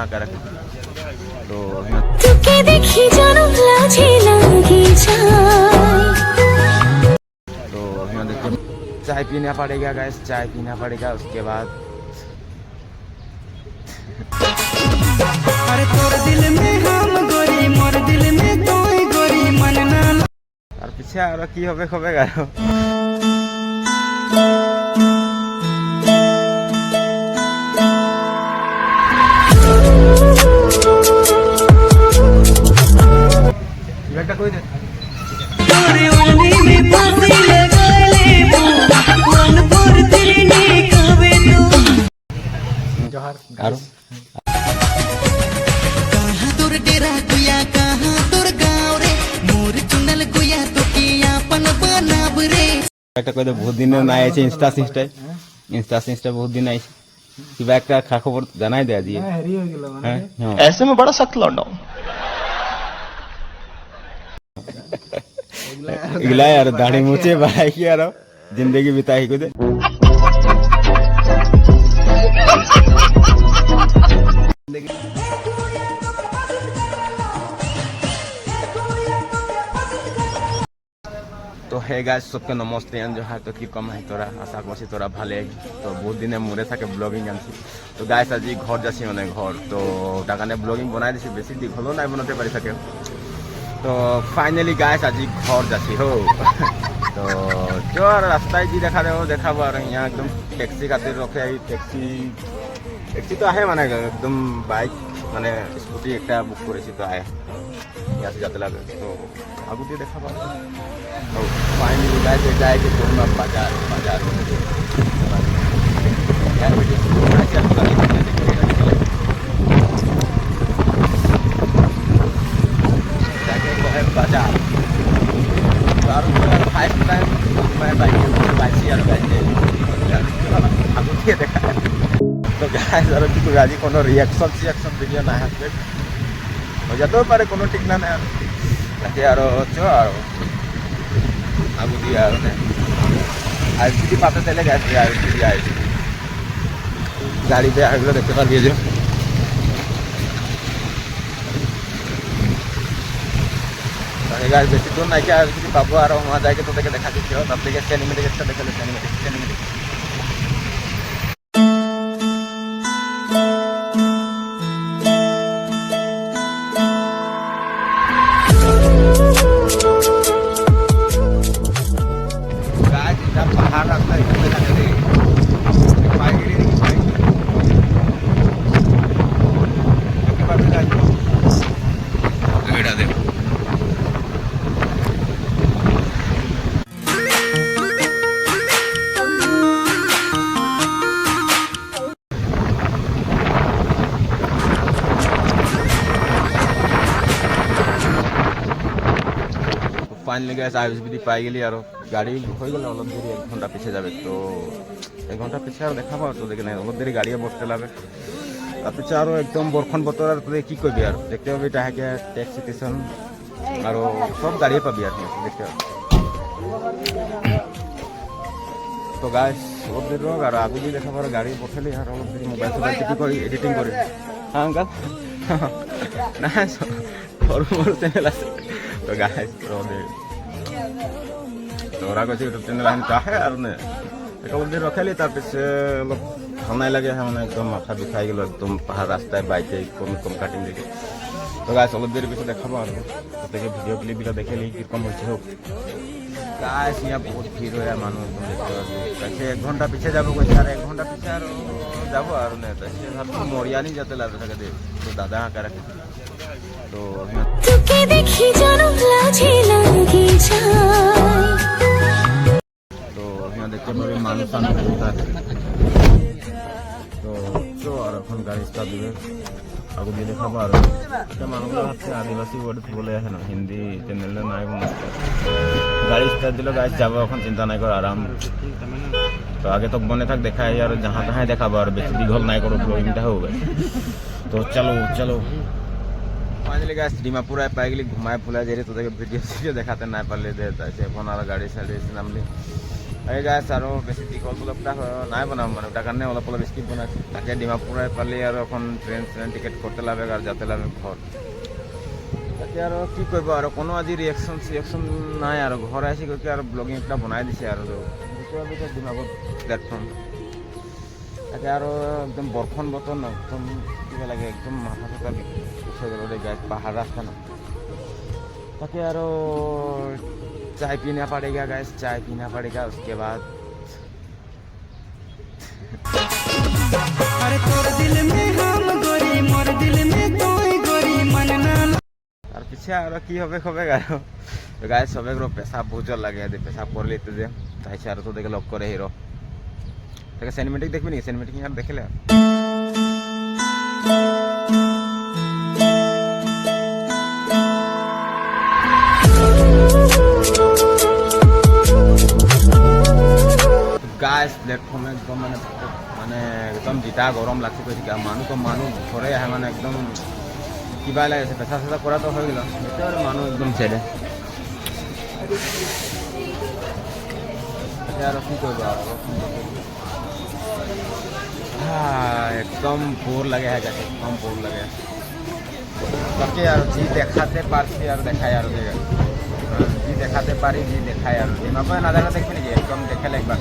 আঁকা রাখে। তো यहाँ देखिए चाय पीना पड़ेगा गैस, चाय पीना पड़ेगा। उसके बाद अरे तोर दिल में हम गोरी, मोर दिल में तोई गोरी, मन ना और पीछे और की होबे होबे गारो बेटा कोई दे तोरे ओनी में फांसी लगाले मन पर दिल ने कवे तो जोहार गारो कहां तोर डेरा गुया, कहां तोर गांव रे, मोर चुनल गुया तो किया अपन बनाब रे। একটা কই দে বহুত দিন না আইছে ইনস্টা বহুত দিন আইছে কিবা একটা খা খবর জানাই দে আজি। হ্যাঁ হেরি হয়ে গেল মানে ऐसे में बड़ा सख्त लौंडा हूं। इगला यार दाढ़ी मुछे भाई की यार जिंदगी बिताई को दे। তো হে গাইস सबके नमस्ते जो है तो কি কম है তোরা আশা করছি তোরা ভালো। তো বহুত দিনে মোরে থাকে ব্লগিং আনছি। তো গাইস আজি ঘর যাচ্ছি মানে ঘর তো টাকানে ব্লগিং বনাই দিছি বেশি দিক হলো নাই বনাতে পারি থাকে। তো ফাইনালি গাইস আজি ঘর যাচ্ছি হো। তো जो रास्ताয় जी देखा रहे हो देखाबो और यहाँ एकदम टैक्सी खातिर रखे आई टैक्सी तो आहे মানে একদম বাইক মানে স্কুটি একটা বুক করেছি তো আয় यहाँ से जाते लगे तो आगू দিয়ে দেখাবো। तो फाइनली गाइस जाएंगे दोनों बाजार बाजार फर्स्ट टाइम मैं बाइक आगू দিয়ে দেখা। তো গাইস আর কি আজি কোনো রিঅ্যাকশন ভিডিও না আসবে हो যেতেও পারে কোনো ঠিক না আর তাকে আরো চো আর আগু দিয়ে আর না আইসি পাতে তেলে গ্যাস দিয়ে আইসি গাড়িতে আগলো দেখতে পারবি যে তাহলে গাইস বেশি দূর নাই কি আর যদি পাবো আর ওখানে যাইকে তোদেরকে দেখা দিচ্ছি তব থেকে সিনেমেটিক একটা দেখালে সিনেমেটিক पहाड़ रास्ता ফাইনালি গ্যাস আইএসবিডি পাই গেলি আর গাড়ি হয়ে গেলে অলপ দেরি 1 ঘন্টা পিছিয়ে যাবে। তো 1 ঘন্টা পিছিয়ে আর দেখাবো তো দেখে নাই অলপ দেরি গাড়িও বসতে লাগবে আর পিছিয়ে আরও একদম বরখন বতর আর তোদের কী করবি আর দেখতে পাবি টাহাকে ট্যাক্সি স্টেশন আরও সব গাড়িয়ে পাবি আর কি দেখতে পাবি। তো গাছ অলপ দেরি হোক আর আগে দিয়ে দেখাবো আর গাড়ি পঠালি আর অলপ দেরি মোবাইল টিপি করি এডিটিং করি। হ্যাঁ আঙ্কাল না সরু বড় চ্যানেল আছে তো গাছ তো ওরা কাছে ইউটিউব চ্যানেল আনতে আহে আর না অলপ দেরি রখালি তার পিছে অলপ ভাল নাই লাগে মানে একদম মাথা বিষাই গেল একদম পাহাড় রাস্তায় বাইকে কম কাটিং দেখে। তো গাছ অলপ দেরি পিছত দেখাবো আর প্রত্যেকে ভিডিও ক্লিপগুলো দেখেলি কীরকম হয়েছে হোক। গাছ ইয়া বহুত ভিড় হয় মানুষ একদম দেখতে পাবি কাছে 1 ঘন্টা পিছিয়ে যাবো কইছে আর 1 ঘন্টা পিছিয়ে আর যাবো আর না সে ভাবছি মরিয়ানি যেতে লাগে থাকে দে তো দাদা আঁকা রাখে। তো তোকে দেখি জানো লাজে লাগে যায় তো यहाँ দেখতে পাবি মানুষ তো চো আর এখন গাড়ি স্টার্ট দিবে আগে দিয়ে দেখাবো আর এটা মানুষগুলো ভাবছে আদিবাসী ওয়ার্ড বলে আসে না হিন্দি চ্যানেলে নাই গাড়ি স্টার্ট দিল গাড়ি যাবো এখন চিন্তা নাই করো আরাম। তো আগে তো মনে থাক দেখাই আর যাহা তাহাই দেখাবো আর বেশি দীঘল নাই করো ব্লগিংটা হবে। তো চলো ফাইনালি গাছ ডিমাপুরায় পাই গেলি ঘুমায় ফুলায় যাই তোদেরকে ভিডিও দেখাতে না পারলে দে তাই এখন আর গাড়ি সাড়ি নামলি এই গাছ আৰু বেছি দীঘল ব্লগটা নাই বনাম মানে তাৰ কাৰণে অলপ অলপ স্কিপ বনাইছোঁ তাকে ডিমাপুৰাই পালি আৰু এখন ট্ৰেইন টিকেট করতে লাগে আৰু যাতে লাগে ঘৰ তাকে আৰু কি কৰিব আৰু কোনো আজি ৰিয়েকশ্যন নাই আৰু ঘৰ আহি গৈ আৰু ব্লগিং এটা বনাই দিছে আৰু সেইটো ডিমাপুৰ প্লেটফৰ্ম তাকে আৰু একদম বৰষুণ বতৰ ন একদম কিবা লাগে একদম মাথা চাথা উঠে গ'ল গাছ পাহাৰ ৰাস্তা ন ताकि यारो चाय पीना पड़ेगा गाइस चाय पीना पड़ेगा उसके बाद अरे तोर दिल में हम गोरी मोर दिल में तोय गोरी मन ना আর পিছে আর কি হবে আর তো গাইস সবে পেশাব বহুত জোর লাগে পেশাব করলে তো যে তাইছে আর তো দেখে লক করে হিরো তাকে সিনেমেটিক দেখবি নি সিনেমেটিক আর দেখলে গাইস প্লেটফর্মে একদম মানে একদম জিতা গরম লাগছে কৈছে মানুহ ঘৰে আহে মানে একদম কিবা লাগিছে পেচা চেচা কৰাটো হৈ গ'ল এতিয়া আৰু মানুহ একদম চেদে এতিয়া আৰু কি কৰিব আৰু একদম বোর লাগে একদম বোর লাগে তাকে আৰু যি দেখাতে পারছি আৰু দেখাই আৰু যি দেখাতে পারি যি দেখাই আৰু ডিমাপুৰ নাজানা দেখবি নেকি একদম দেখালে একবার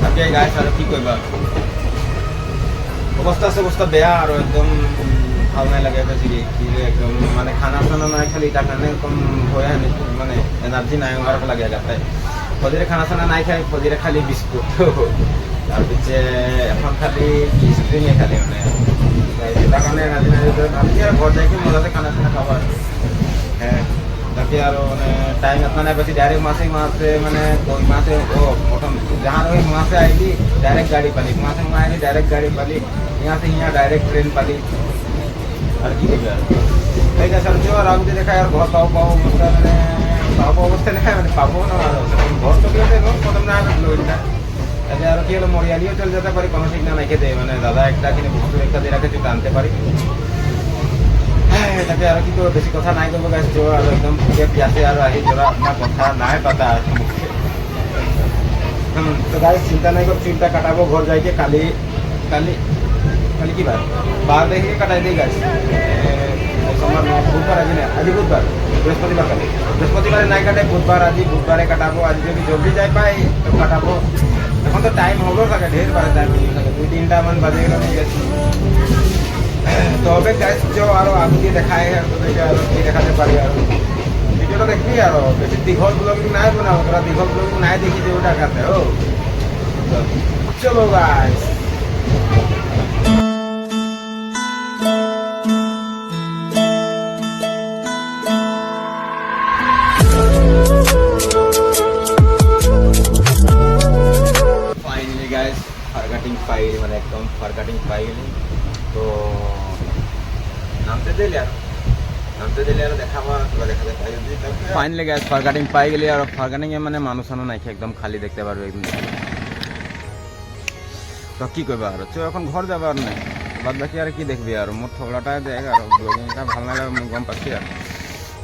তাকে গাইছ আৰু কি কৰিবা অৱস্থা বেয়া আৰু একদম ভাল নাই লাগে বেছি একদম মানে খানা চানা নাই খালি তাৰ কাৰণে একদম হৈ আহে মানে এনাৰ্জি নাই হোৱাৰ লাগে গাতে ফজিৰে খানা চানা নাই খাই ফজিৰে খালি বিস্কুট তাৰপিছে এখন খালি স্প্ৰিঙে খালি মানে তাৰ কাৰণে এনাৰ্জি নাই ভাবি আৰু ঘৰ যাই মজাতে খানা চানা খাব আৰু তাকে আৰু মানে টাইম इतना नहीं बची डायरेक्ट वहाँ से मैंने वहाँ से वो प्रथम जहाँ रही वहाँ से आएगी डायरेक्ट गाड़ी पाली वहाँ से वहाँ आएगी डायरेक्ट गाड़ी पाली यहाँ से यहाँ डायरेक्ट ट्रेन पाली और की कही जैसा और आगे देखा यार बहुत पाव अवस्था मैंने पाव अवस्था नहीं मैंने पाव ना बहुत तो प्रथम ना তাকে আৰু কি হলো মৰিয়ালিও চলে যেতে পারি কোনো ঠিক না নাইকে দে মানে দাদা একটা কিনে বস্তু একটা দিয়ে রাখে যদি আনতে পারি তাকে আৰু কি কৰিব বেছি কথা নাই কৰিব গাইছ আৰু একদম ভুকে পিয়াছে আৰু আহি যোৱা আপোনাৰ কথা নাই পাতা তো গাইছ চিন্তা নাই কৰিব চিন্তা কাটাব ঘৰ যাইকে কালি কি বাৰ তাৰিখে কাটাই দেই গাইছ বুধবার আজি বুধবার বৃহস্পতিবার কালি বৃহস্পতিবারে নাই কাটে বুধবার আজি বুধবারে কাটাবো আজি যদি জলদি যাই পাই তো কাটাবো এখন তো টাইম হলো থাকে ঢের বারে টাইম থাকে 2-3টা মান বাজে গেল নিয়ে গেছি তো হবে গাইছ আৰু আগুতি দেখাই আৰু কি দেখাতে পারি আৰু ভিডিওটা দেখবি আৰু বেশি দীঘল ব্লগিং নাই বনাবো তোরা দীঘল ব্লগিং নাই দেখি যে ওটা কাটে ও চলো guys finally guys fur cutting পাই গেলি তো নামতে দিলে আৰু দেখাবা কিবা দেখাতে পাই ফাইনালি গাইস ফার কাটিং পাই গেলি আৰু ফার কাটিং মানে মানুহ চানুহ নাইকি একদম খালি দেখতে পারবে একদম তো কি করবা আৰু তো এখন ঘর যাবা আর নাই বাদ বাকি আর কি দেখবি আর মোর থগলাটাই দেখ আর ব্লগিংটা ভাল নালাগে মই গম পাচ্ছি আর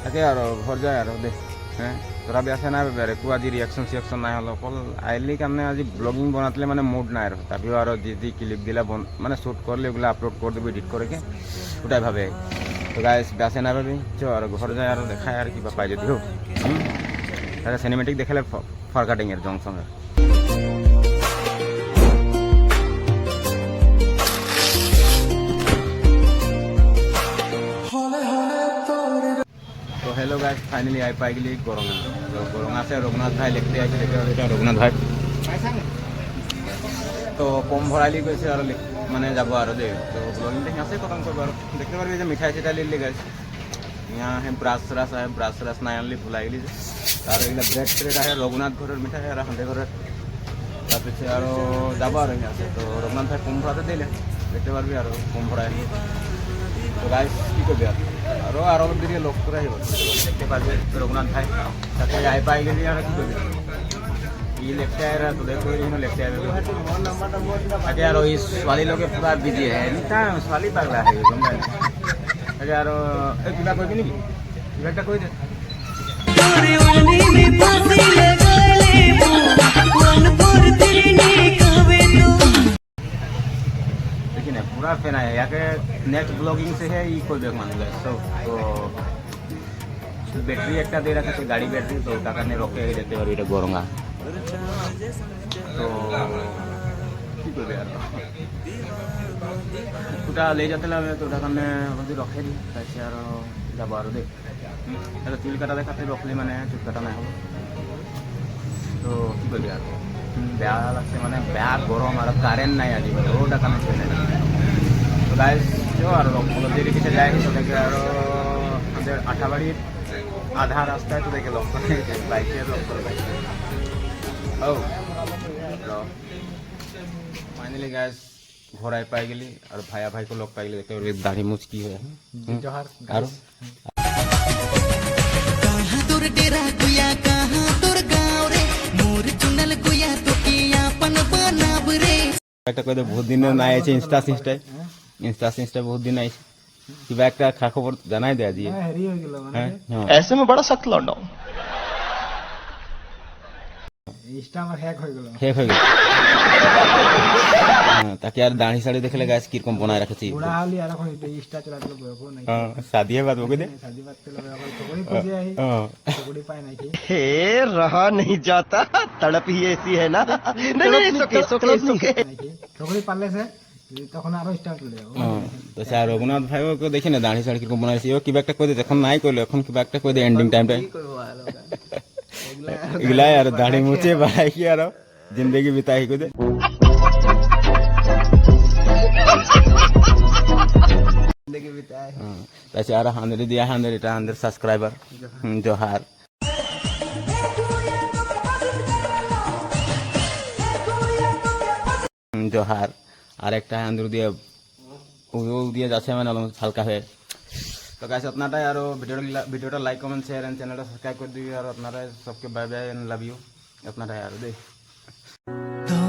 তাকে আৰু ঘর যায় আৰু দেখ হ্যাঁ তোরা বেছে নাই বেরে একো আজি রিয়াকশন নাই হলো অকল আইলি কাৰণে আজি ব্লগিং বনাতলে মানে মুড নাই আৰু তথাপিও আৰু যি ক্লিপ দিলা মানে শ্যুট করলে ওগুলো আপলোড করে দেবো এডিট করে ওটাই ভাবে তো গাইস বেছে নাই ভাবি চ আর ঘর যায় আর দেখায় আর কিবা পাই যদি হোক তাহলে সিনেমেটিক দেখালে ফার কাটিং এর জংশনের তো हेलो गाइस फाइनली आई पाई गई गरंगा तो गरंगा से रघुनाथ भाई लिखते आए देखते रघुनाथ भाई तो कम भराली गई और माने যাব और दे तो ब्लॉगिंग यहाँ से खत्म कर देखते पारबी जो मिठाई चिठाई लिले गाइस यहाँ है ब्रास रास ना आनली भुला गली और एगला ब्रेड ट्रेड है रघुनाथ घर मिठाई और हाथे घर तार पीछे और যাব और यहाँ से तो रघुनाथ भाई कम भराते दिले देखते पारबी और कम भराई तो गाइस কি করবি আর অলপ দেরি লগ করে আহিব দেখতে পারবে রঘুনাথ ভাই তাকে আই পাই গেলি আর কি করবি ই লেখতে আয় তো দেখো ইনো লেখতে আয় তাকে আর ওই ছোৱালী লোকে পুরা বিজি है নিতা ছোৱালী পাগলা है গম পাই তাকে আর এই কিবা কইবি নাকি কিবা একটা কই দে देखिए ना पूरा फैन है यहाँ के नेक्स्ट ब्लॉगिंग से है ये कोई बैग मान लो सब तो बैटरी एक दे रखा है गाड़ी बैटरी तो टाका ने रोके देते और ये गोरंगा तो ठीक हो गया ওটা ले जाते ला तो টাকা ने বন্ধু রখে দি তাই আর যাব আর দেখ এটা চুল কাটা দেখাতে রখলি মানে চুল কাটা না হবে তো কি করবি আর বেয়া লাগছে মানে বেয়া গরম আর কারেন্ট নাই আজি ও টাকা না চলে তো গাইস जो আর অলপ দেরি কিছু যায় তো দেখে আর আমাদের আঠাবাড়ির আধা রাস্তায় তো দেখে লক করে বাইকে লক করে বাইক ও ফাইনালি গাইস घर आई पाई गली और भाया भाई को लोग पाई गली देखते और दाढ़ी मूछ की है और कहाँ तोर डेरा गुया कहाँ तोर गाँव रे मोर चुनल गुया तो किया पन बनाब रे একটা কই বহুত দিন না আইছে ইনস্টা বহুত দিন আইছে কিবা একটা খা খবর জানাই দে আজি হেৰি হৈ গেল মানে ऐसे में बड़ा सख्त लौंडा हूं ইনষ্টা আমার হ্যাক হৈ গেল শেষ হয়ে গেল তাকে আর দাড়ি সাড়ি দেখলে গাছ কিরকম বনায় রাখেছি বুড়া হলি আর এখন ইনষ্টা চালাতে বয়স নাই शादी है बात वो दे শাদি বাদ তেল ঠকড়ি খুঁজে আই ঠকড়ি পায় নাকি हे रहा नहीं जाता तड़प ही ऐसी है ना नहीं सुके নাকি ঠকড়ি পারলে সে তখন আরো স্টার্ট হয়ে যাবে তো স্যার রঘুনাথ ভাই ওকে দেখি না দাড়ি সাড়ি কিরকম বনাইছি ও কিবা একটা কই দে এখন নাই কইলো এখন কিবা একটা কই দে এন্ডিং টাইমটা এগুলা আর দাড়ি মুছে বাড়াই কি আর जिंदगी बिताई को दे जिंदगी बिताए তাছে আর 100 দিয়া 100 এটা 100 সাবস্ক্রাইবার জোহার জোহার আর একটা 100 দিয়া ও দিয়ে যাচ্ছে মানে হালকা হয়ে तो गाइस अपनाटाই আর ভিডিওটা লাইক কমেন্ট শেয়ার এন্ড চ্যানেলটা সাবস্ক্রাইব করে দিবি আর আপনারা সবকে bye bye and love you अपनाटाই আর দে तो